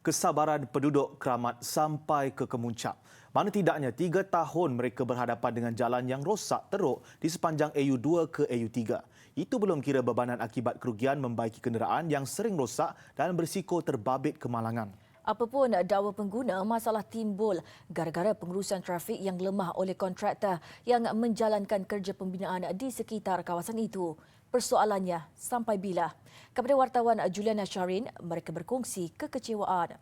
Kesabaran penduduk Keramat sampai ke kemuncak. Mana tidaknya 3 tahun mereka berhadapan dengan jalan yang rosak teruk di sepanjang AU2 ke AU3. Itu belum kira bebanan akibat kerugian membaiki kenderaan yang sering rosak dan berisiko terbabit kemalangan. Apapun dakwa pengguna, masalah timbul gara-gara pengurusan trafik yang lemah oleh kontraktor yang menjalankan kerja pembinaan di sekitar kawasan itu. Persoalannya, sampai bila? Kepada wartawan Juliana Syarin, mereka berkongsi kekecewaan.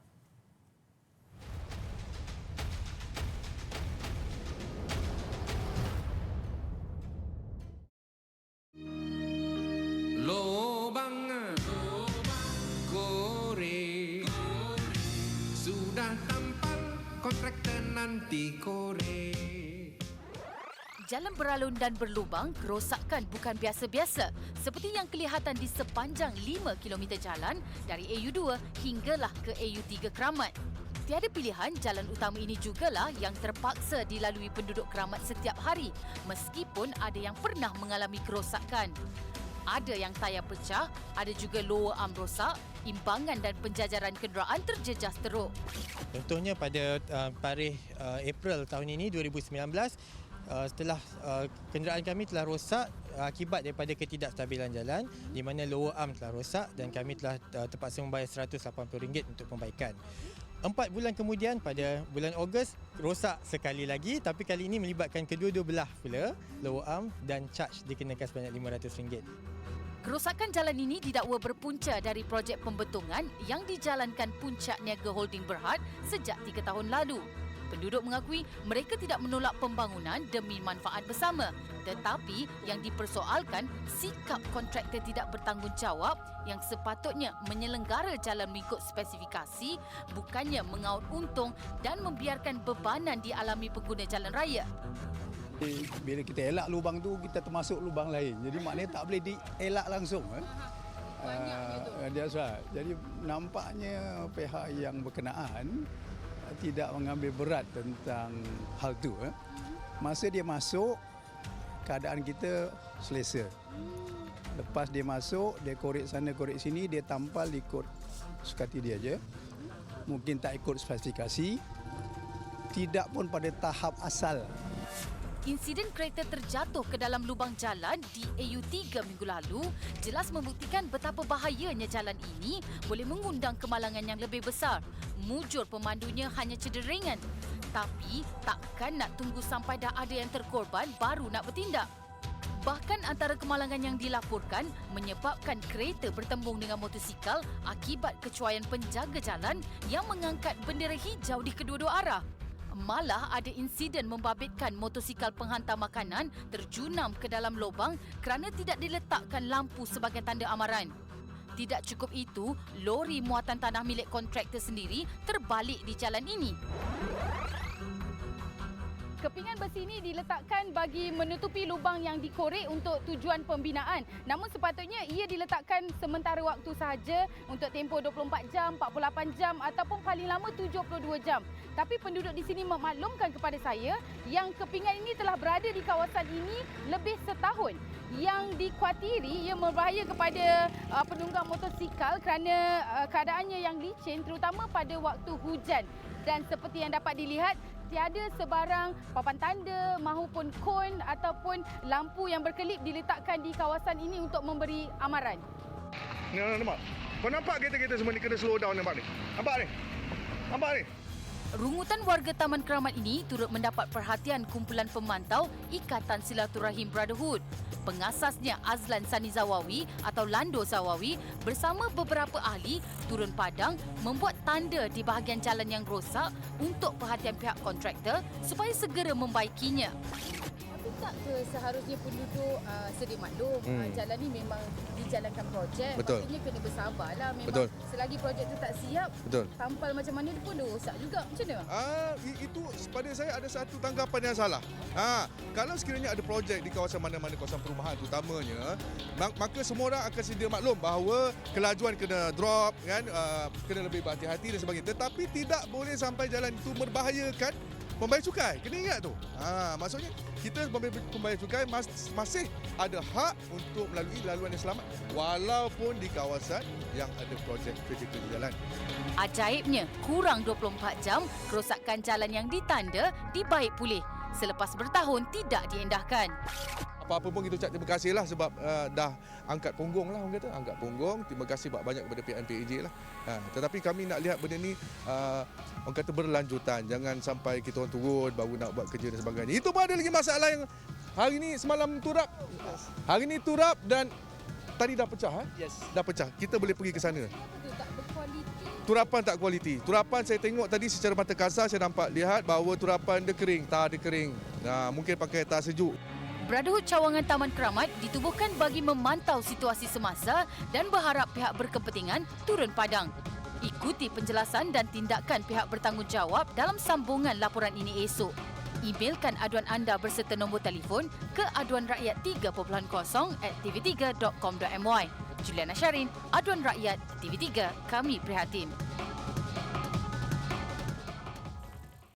Lobang korek sudah tampal kontraktor nanti korek. Jalan beralun dan berlubang, kerosakan bukan biasa-biasa seperti yang kelihatan di sepanjang 5 km jalan dari AU2 hinggalah ke AU3 Keramat. Tiada pilihan, jalan utama ini jugalah yang terpaksa dilalui penduduk Keramat setiap hari meskipun ada yang pernah mengalami kerosakan. Ada yang tayar pecah, ada juga lower arm rosak, imbangan dan penjajaran kenderaan terjejas teruk. Contohnya pada tarikh April tahun ini 2019, setelah kenderaan kami telah rosak akibat daripada ketidakstabilan jalan di mana lower arm telah rosak dan kami telah terpaksa membayar RM180 untuk perbaikan. 4 bulan kemudian pada bulan Ogos rosak sekali lagi tapi kali ini melibatkan kedua-dua belah pula lower arm dan charge dikenakan sebanyak RM500. Kerosakan jalan ini didakwa berpunca dari projek pembetongan yang dijalankan Puncak Niaga Holding Berhad sejak 3 tahun lalu. Penduduk mengakui mereka tidak menolak pembangunan demi manfaat bersama. Tetapi yang dipersoalkan sikap kontraktor tidak bertanggungjawab yang sepatutnya menyelenggara jalan mengikut spesifikasi bukannya mengaut untung dan membiarkan bebanan dialami pengguna jalan raya. Bila kita elak lubang tu, kita termasuk lubang lain. Jadi maknanya tak boleh dielak langsung. Jadi nampaknya pihak yang berkenaan tidak mengambil berat tentang hal tu. Masa dia masuk, keadaan kita selesa. Lepas dia masuk, dia korek sana, korek sini, dia tampal ikut sukati dia je. Mungkin tak ikut spesifikasi. Tidak pun pada tahap asal. Insiden kereta terjatuh ke dalam lubang jalan di AU3 minggu lalu jelas membuktikan betapa bahayanya jalan ini boleh mengundang kemalangan yang lebih besar. Mujur pemandunya hanya cedera ringan. Tapi takkan nak tunggu sampai dah ada yang terkorban baru nak bertindak. Bahkan antara kemalangan yang dilaporkan menyebabkan kereta bertembung dengan motosikal akibat kecuaian penjaga jalan yang mengangkat bendera hijau di kedua-dua arah. Malah ada insiden membabitkan motosikal penghantar makanan terjunam ke dalam lubang kerana tidak diletakkan lampu sebagai tanda amaran. Tidak cukup itu, lori muatan tanah milik kontraktor sendiri terbalik di jalan ini. Kepingan besi ini diletakkan bagi menutupi lubang yang dikorek untuk tujuan pembinaan. Namun sepatutnya ia diletakkan sementara waktu sahaja untuk tempoh 24 jam, 48 jam ataupun paling lama 72 jam. Tapi penduduk di sini memaklumkan kepada saya yang kepingan ini telah berada di kawasan ini lebih setahun. Yang dikhawatiri ia berbahaya kepada penunggang motosikal kerana keadaannya yang licin terutama pada waktu hujan. Dan seperti yang dapat dilihat, tiada sebarang papan tanda mahupun kon ataupun lampu yang berkelip diletakkan di kawasan ini untuk memberi amaran. Nampak? Kau nampak kereta-kereta semua ni kena slow down nampak ni? Nampak ni? Nampak ni? Rungutan warga Taman Keramat ini turut mendapat perhatian kumpulan pemantau Ikatan Silaturahim Brotherhood. Pengasasnya Azlan Sani Zawawi atau Lando Zawawi bersama beberapa ahli turun padang membuat tanda di bahagian jalan yang rosak untuk perhatian pihak kontraktor supaya segera membaikinya. Tapi tak ke seharusnya penduduk sedia maklum jalan ni memang dijalankan projek. Betul. Maksudnya kena bersabarlah. Memang Betul. selagi projek tu tak siap, Betul. tampal macam mana dia pun rosak juga. Macam mana? Itu pada saya ada satu tanggapan yang salah. Kalau sekiranya ada projek di kawasan mana-mana kawasan perumahan terutamanya, maka semua orang akan sedia maklum bahawa kelajuan kena drop kan, kena lebih berhati-hati dan sebagainya. Tetapi tidak boleh sampai jalan itu membahayakan pembayar cukai. Kena ingat tu. Maksudnya kita pembayar cukai masih ada hak untuk melalui laluan yang selamat walaupun di kawasan yang ada projek kerja jalan. Ajaibnya, kurang 24 jam, kerosakan jalan yang ditanda dibaik pulih. Selepas bertahun tidak diendahkan. Apa-apa pun kita ucap terima kasih lah sebab dah angkat punggung lah orang kata. Angkat punggung, terima kasih banyak kepada pihak MPAJ lah. Tetapi kami nak lihat benda ni orang kata berlanjutan. Jangan sampai kita orang turun baru nak buat kerja dan sebagainya. Itu pun ada lagi masalah yang hari ni semalam turap. Hari ni turap dan tadi dah pecah. Dah pecah. Kita boleh pergi ke sana. Turapan tak kualiti. Turapan saya tengok tadi secara mata kasar saya nampak lihat bahawa turapan dia kering, tar dia kering. Mungkin pakai tar sejuk. Brotherhood Cawangan Taman Keramat ditubuhkan bagi memantau situasi semasa dan berharap pihak berkepentingan turun padang. Ikuti penjelasan dan tindakan pihak bertanggungjawab dalam sambungan laporan ini esok. Emailkan aduan anda berserta nombor telefon ke aduanrakyat 3.0 @tv3.com.my. Juliana Syarin, Aduan Rakyat TV3, kami prihatin.